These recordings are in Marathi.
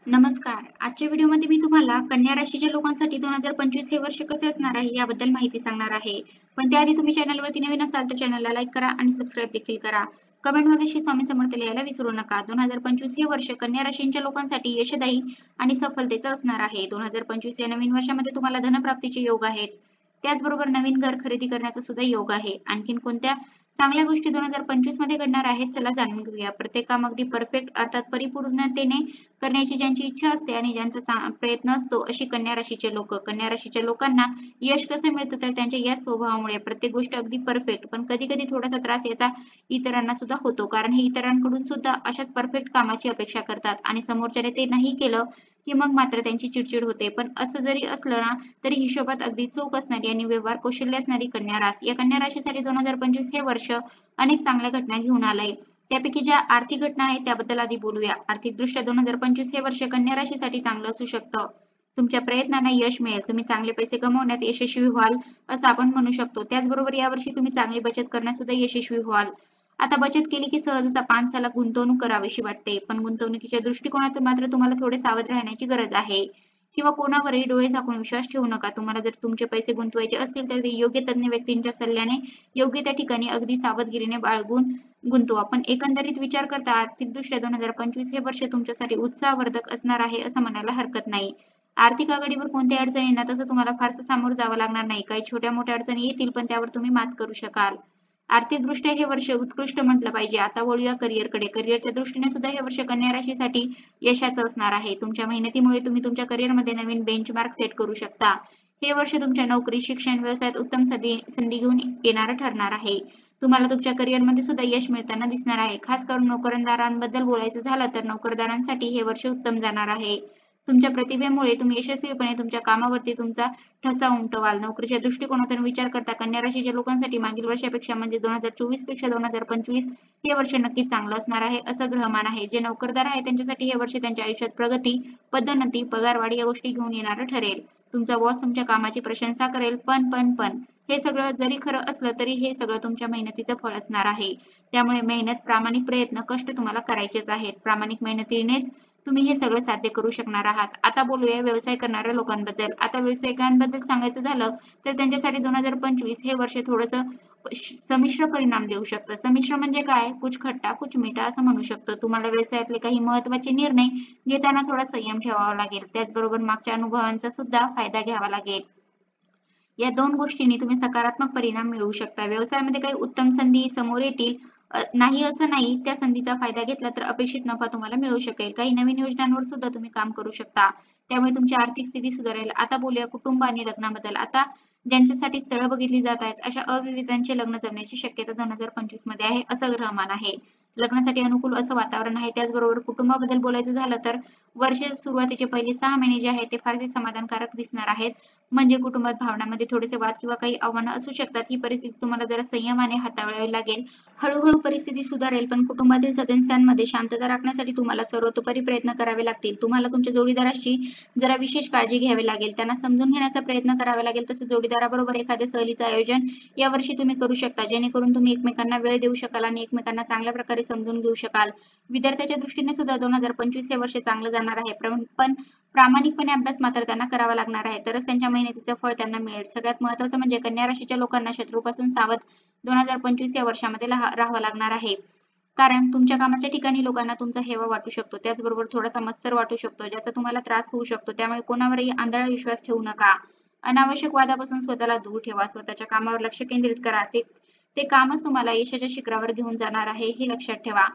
नमस्कार. आजच्या व्हिडिओमध्ये मी तुम्हाला कन्या राशीच्या लोकांसाठी 2025 हे वर्ष कसे असणार आहे याबद्दल माहिती सांगणार आहे. पण त्याआधी तुम्ही चॅनलवरती नवीन असाल तर चॅनलला लाईक करा आणि सबस्क्राईब देखील करा. कमेंटमध्ये श्री स्वामी समर्थ लिहायला विसरू नका. 2025 हे वर्ष कन्या राशीच्या लोकांसाठी यशदायी आणि सफलतेचं असणार आहे. 2025 या नवीन वर्षामध्ये तुम्हाला धनप्राप्तीचे योग आहेत. त्याचबरोबर नवीन घर खरेदी करण्याचा सुद्धा योग आहे. आणखीन कोणत्या चांगल्या गोष्टी 2025 मध्ये घडणार आहेत चला जाणून घेऊया. प्रत्येक काम अगदी परफेक्ट अर्थात परिपूर्णतेने करण्याची ज्यांची इच्छा असते आणि ज्यांचा प्रयत्न असतो अशी कन्या राशीचे लोक. कन्या राशीच्या लोकांना यश कसे मिळतं तर त्यांच्या या स्वभावामुळे. प्रत्येक गोष्ट अगदी परफेक्ट, पण कधी कधी थोडासा त्रास याचा इतरांना सुद्धा होतो, कारण हे इतरांकडून सुद्धा अशाच परफेक्ट कामाची अपेक्षा करतात आणि समोरच्याने ते नाही केलं की मग मात्र त्यांची चिडचिड होते. पण असं जरी असलं ना तरी हिशोबात अगदी चूक असणारी आणि व्यवहार कौशल्य असणारी कन्या रास या कन्या राशीसाठी 2025 हे वर्ष अनेक चांगल्या घटना घेऊन आलंय. त्यापैकी ज्या आर्थिक घटना आहेत त्याबद्दल आधी बोलूया. आर्थिकदृष्ट्या 2025 हे वर्ष कन्या राशीसाठी चांगलं असू शकतं. तुमच्या प्रयत्नांना यश मिळेल. तुम्ही चांगले पैसे कमवण्यात यशस्वी व्हाल असं आपण म्हणू शकतो. त्याचबरोबर यावर्षी तुम्ही चांगली बचत करण्यात सुद्धा यशस्वी व्हाल. आता बचत केली की सहजच माणसाला गुंतवणूक करावीशी वाटते, पण गुंतवणुकीच्या दृष्टिकोनातून मात्र तुम्हाला थोडे सावध राहण्याची गरज आहे. किंवा कोणावरही डोळे झाकून विश्वास ठेवू नका. तुम्हाला जर तुमचे पैसे गुंतवायचे असतील तर ते योग्य तज्ञ व्यक्तींच्या सल्ल्याने योग्य त्या ठिकाणी अगदी सावधगिरीने बाळगून गुंतवा. पण एकंदरीत विचार करता आर्थिकदृष्ट्या 2025 हे वर्ष तुमच्यासाठी उत्साहवर्धक असणार आहे असं म्हणायला हरकत नाही. आर्थिक आघाडीवर कोणत्याही अडचणी येणार तसं तुम्हाला फारसं सामोरं जावं लागणार नाही. काही छोट्या मोठ्या अडचणी येतील पण त्यावर तुम्ही मात करू शकाल. आर्थिकदृष्ट्या हे वर्ष उत्कृष्ट म्हटलं पाहिजे. आता वळूया करिअरकडे. करिअरच्या दृष्टीने सुद्धा हे वर्ष कन्या राशीसाठी यशाचं असणार आहे. तुमच्या मेहनतीमुळे तुम्ही तुमच्या करिअरमध्ये नवीन बेंचमार्क सेट करू शकता. हे वर्ष तुमच्या नोकरी, शिक्षण, व्यवसायात उत्तम संधी घेऊन येणारं ठरणार आहे. तुम्हाला तुमच्या करिअरमध्ये सुद्धा यश मिळताना दिसणार आहे. खास करून नोकरदारांबद्दल बोलायचं झालं तर नोकरदारांसाठी हे वर्ष उत्तम जाणार आहे. तुमच्या प्रतिभेमुळे तुम्ही यशस्वीपणे तुमच्या कामावरती तुमचा ठसा उमटवाल. नोकरीच्या दृष्टिकोनातून विचार करता कन्या राशीच्या लोकांसाठी मागील वर्षापेक्षा म्हणजे 2024 पेक्षा 2025 हे वर्ष नक्कीच चांगलं असणार आहे असं ग्रहमान आहे. जे नोकरदार आहे त्यांच्यासाठी हे वर्ष त्यांच्या आयुष्यात प्रगती, पदोन्नती, पगारवाढ या गोष्टी घेऊन येणारं ठरेल. तुमचा बॉस तुमच्या कामाची प्रशंसा करेल. पण हे सगळं जरी खरं असलं तरी हे सगळं तुमच्या मेहनतीचं फळ असणार आहे. त्यामुळे मेहनत, प्रामाणिक प्रयत्न, कष्ट तुम्हाला करायचेच आहेत. प्रामाणिक मेहनतीनेच तुम्ही हे सगळं साध्य करू शकणार आहात. आता बोलूया व्यवसाय करणाऱ्या लोकांबद्दल. आता व्यावसायिकांबद्दल सांगायचं झालं तर त्यांच्यासाठी 2025 हे वर्ष थोडंसं संमिश्र परिणाम देऊ शकतं. संमिश्र म्हणजे काय? कुछ खट्टा कुछ मीठा असं म्हणू शकतो. तुम्हाला व्यवसायातले काही महत्त्वाचे निर्णय घेताना थोडा संयम ठेवावा लागेल. त्याचबरोबर मागच्या अनुभवांचा सुद्धा फायदा घ्यावा लागेल. या दोन गोष्टींनी तुम्ही सकारात्मक परिणाम मिळवू शकता. व्यवसायामध्ये काही उत्तम संधी समोर येतील, नाही असं नाही. त्या संधीचा फायदा घेतला तर अपेक्षित नफा तुम्हाला मिळू शकेल. काही नवीन योजनांवर सुद्धा तुम्ही काम करू शकता. त्यामुळे तुमची आर्थिक स्थिती सुधारेल. आता बोलूया कुटुंब आणि लग्नाबद्दल. आता ज्यांच्यासाठी स्थळं बघितली जात आहेत अशा अविवाहितांचे लग्न जमण्याची शक्यता 2025 मध्ये आहे असं ग्रहमान आहे. लग्नासाठी अनुकूल असं वातावरण आहे. त्याचबरोबर कुटुंबाबद्दल बोलायचं झालं तर वर्ष सुरुवातीचे पहिले 6 महिने जे आहेत ते फारसे समाधानकारक दिसणार आहेत. म्हणजे कुटुंबात भावनांमध्ये थोडेसे वाद किंवा काही आव्हानं असू शकतात. ही परिस्थिती तुम्हाला जरा संयमाने हाताळावी लागेल. हळूहळू परिस्थिती सुधारेल, पण कुटुंबातील सदस्यांमध्ये शांतता राखण्यासाठी तुम्हाला सर्वतोपरी प्रयत्न करावे लागतील. तुम्हाला तुमच्या जोडीदाराची जरा विशेष काळजी घ्यावी लागेल. त्यांना समजून घेण्याचा प्रयत्न करावा लागेल. तसंच जोडीदाराबरोबर एखाद्या सहलीचं आयोजन यावर्षी तुम्ही करू शकता, जेणेकरून तुम्ही एकमेकांना वेळ देऊ शकाल आणि एकमेकांना चांगल्या प्रकारे समजून घेऊ शकाल. विद्यार्थ्याच्या दृष्टीने सुद्धा 2025 हे वर्ष चांगलं जाणार आहे. पण प्रामाणिकपणे अभ्यास मात्र त्यांना करावा लागणार आहे. तरच त्यांच्या मेहनतीचं फळ त्यांना मिळेल. सगळ्यात महत्त्वाचं म्हणजे कन्या राशीच्या लोकांना शत्रूपासून सावध 2025 या वर्षामध्ये राहावं लागणार आहे. कारण तुमच्या कामाच्या ठिकाणी लोकांना तुमचा हेवा वाटू शकतो. त्याचबरोबर थोडासा मत्सर वाटू शकतो, ज्याचा तुम्हाला त्रास होऊ शकतो. त्यामुळे कोणावरही आंधळा विश्वास ठेवू नका. अनावश्यक वादापासून स्वतःला दूर ठेवा. स्वतःच्या कामावर लक्ष केंद्रित करा. ते कामच तुम्हाला यशाच्या शिखरावर घेऊन जाणार आहे हे लक्षात ठेवा.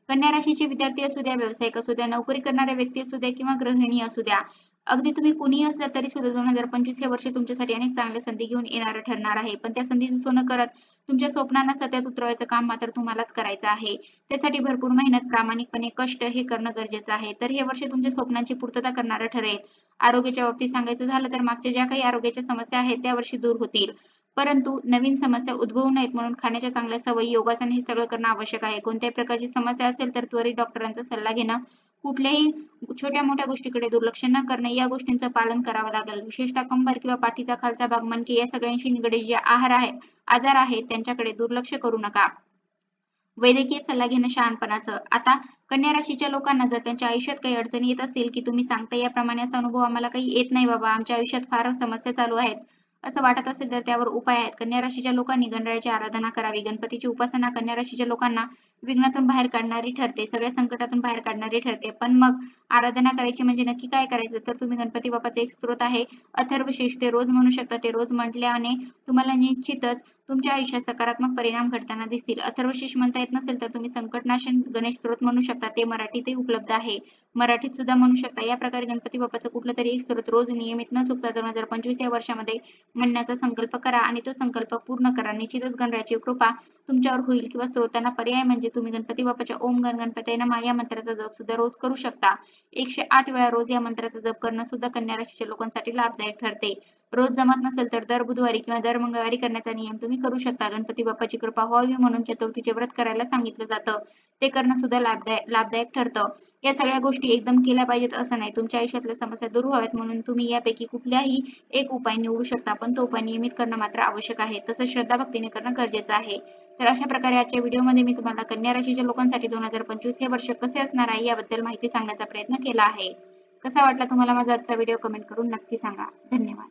कन्या राशीचे विद्यार्थी असू द्या, व्यावसायिक असू द्या, नोकरी करणाऱ्या व्यक्ती असू द्या किंवा गृहिणी असू द्या, अगदी तुम्ही कुणीही असला तरी सुद्धा 2025 हे वर्ष तुमच्यासाठी अनेक चांगल्या संधी घेऊन येणारं ठरणार आहे. पण त्या संधीचं सोनं करत तुमच्या स्वप्नांना सत्यात उतरवायचं काम मात्र तुम्हालाच करायचं आहे. त्यासाठी भरपूर मेहनत, प्रामाणिकपणे कष्ट हे करणं गरजेचं आहे. तर हे वर्ष तुमच्या स्वप्नांची पूर्तता करणारं ठरेल. आरोग्याच्या बाबतीत सांगायचं झालं तर मागच्या ज्या काही आरोग्याच्या समस्या आहेत त्या वर्षी दूर होतील. परंतु नवीन समस्या उद्भवू नयेत म्हणून खाण्याच्या चांगल्या सवयी, योगासन हे सगळं करणं आवश्यक आहे. कोणत्याही प्रकारची समस्या असेल तर त्वरित डॉक्टरांचा सल्ला घेणं, कुठल्याही छोट्या मोठ्या गोष्टीकडे दुर्लक्ष न करणे या गोष्टींचं पालन करावं लागेल. विशेषतः कंबर किंवा पाठीचा खालचा भाग, मणके या सगळ्यांशी निगडीत जे आजार आहेत त्यांच्याकडे दुर्लक्ष करू नका. वैद्यकीय सल्ला घेणं शहाणपणाचं. आता कन्या राशीच्या लोकांना जर त्यांच्या आयुष्यात काही अडचणी येत असतील, की तुम्ही सांगता याप्रमाणे असा अनुभव आम्हाला काही येत नाही बाबा, आमच्या आयुष्यात फार समस्या चालू आहेत, असं वाटत असेल तर त्यावर उपाय आहेत. कन्या राशीच्या लोकांनी गणरायाची आराधना करावी. गणपतीची उपासना कन्या राशीच्या लोकांना विघ्नातून बाहेर काढणारी ठरते, सगळ्या संकटातून बाहेर काढणारी ठरते. पण मग आराधना करायची म्हणजे नक्की काय करायचं? तर तुम्ही गणपती बाप्पाचा एक स्तोत्र आहे अथर्वशीर्ष, ते रोज म्हणू शकता. ते रोज म्हटल्याने तुम्हाला निश्चितच तुमच्या आयुष्यात सकारात्मक परिणाम घडताना दिसतील. अथर्वशीर्ष म्हणता येत नसेल तर तुम्ही संकटनाशन गणेश स्तोत्र म्हणू शकता. ते मराठीतही उपलब्ध आहे. मराठीत सुद्धा म्हणू शकता. या प्रकारे गणपती बाप्पाचं कुठलं तरी एक स्तोत्र रोज नियमित न चुकता 2025 या वर्षामध्ये म्हणण्याचा संकल्प करा आणि तो संकल्प पूर्ण करा. निश्चितच गणरायाची कृपा तुमच्यावर होईल. किंवा स्त्रोतांना पर्याय म्हणजे तुम्ही गणपती बाप्पाच्या ओम गण गणपतये नमः या मंत्राचा जप सुद्धा रोज करू शकता. 108 वेळा रोज या मंत्राचा जप करणं सुद्धा कन्या राशीच्या लोकांसाठी लाभदायक ठरते. रोज जमत नसेल तर दर बुधवारी किंवा दर मंगळवारी करण्याचा नियम तुम्ही करू शकता. गणपती बाप्पाची कृपा व्हावी म्हणून चतुर्थीचे व्रत करायला सांगितलं जातं. ते करणं सुद्धा लाभदायक ठरतं. या सगळ्या गोष्टी एकदम केल्या पाहिजेत असं नाही. तुमच्या आयुष्यातल्या समस्या दूर व्हाव्यात म्हणून तुम्ही यापैकी कुठल्याही एक उपाय निवडू शकता. पण तो उपाय नियमित करणं मात्र आवश्यक आहे. तसंच श्रद्धा भक्तीने करणं गरजेचं आहे. तर अशा प्रकारे आजच्या व्हिडिओमध्ये मी तुम्हाला कन्या राशीच्या लोकांसाठी 2025 हे वर्ष कसे असणार आहे याबद्दल माहिती सांगण्याचा प्रयत्न केला आहे. कसा वाटला तुम्हाला माझा आजचा व्हिडिओ कमेंट करून नक्की सांगा. धन्यवाद.